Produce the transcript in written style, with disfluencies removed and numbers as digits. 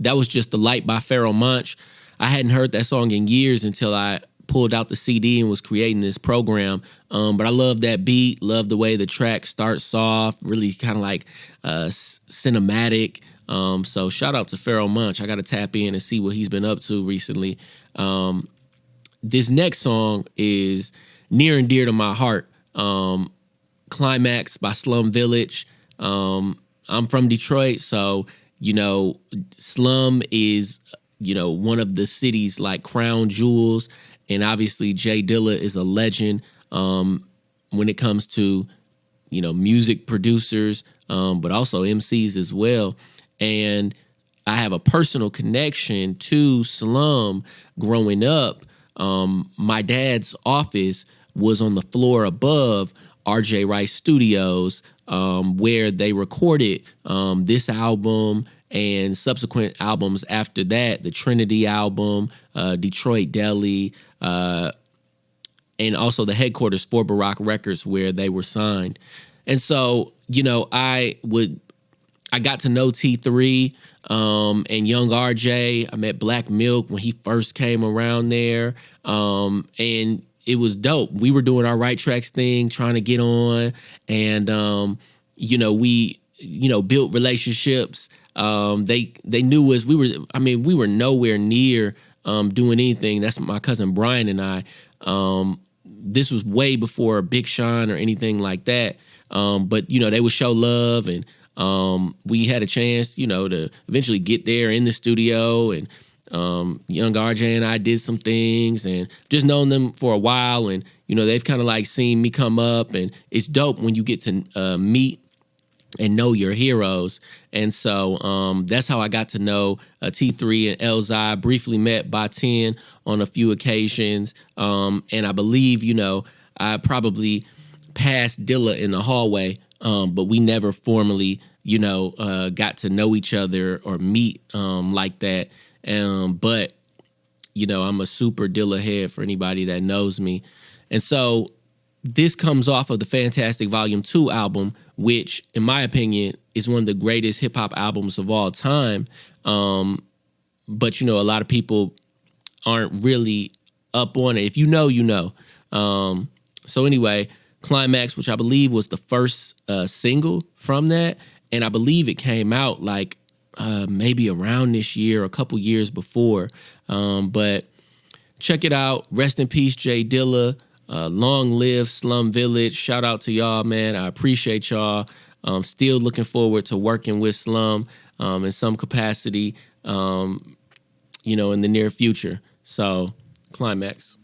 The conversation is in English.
that was just The Light by Pharoah Monch. I hadn't heard that song in years until I pulled out the CD and was creating this program. But I love that beat, love the way the track starts off, really kind of like cinematic. So shout out to Pharoah Monch. I got to tap in and see what he's been up to recently. This next song is near and dear to my heart. Climax by Slum Village. I'm from Detroit, so, you know, Slum is, you know, one of the city's like crown jewels. And obviously Jay Dilla is a legend when it comes to, you know, music producers, but also MCs as well. And I have a personal connection to Slum growing up. My dad's office was on the floor above RJ Rice Studios, where they recorded this album and subsequent albums after that, the Trinity album, Detroit Deli, and also the headquarters for Barack Records where they were signed. And so, you know, I got to know T3 and Young RJ. I met Black Milk when he first came around there. And it was dope. We were doing our Right Tracks thing, trying to get on. And, you know, we, you know, built relationships. They knew us. We were nowhere near doing anything. That's my cousin Brian and I. This was way before Big Sean or anything like that. But, you know, they would show love, and we had a chance, you know, to eventually get there in the studio, and Young RJ and I did some things, and just known them for a while. And, you know, they've kind of like seen me come up, and it's dope when you get to meet and know your heroes. And so that's how I got to know T3 and Elzai. Briefly met by 10 on a few occasions. And I believe, you know, I probably passed Dilla in the hallway, but we never formally, you know, got to know each other or meet like that. But, you know, I'm a super Dilla head for anybody that knows me. And so this comes off of the Fantastic Volume 2 album, which, in my opinion, is one of the greatest hip-hop albums of all time. But, you know, a lot of people aren't really up on it. If you know, you know. So anyway, Climax, which I believe was the first single from that, and I believe it came out like maybe around this year, a couple years before. But check it out. Rest in peace, Jay Dilla. Long live Slum Village. Shout out to y'all, man. I appreciate y'all. Still looking forward to working with Slum in some capacity, you know, in the near future. So, Climax.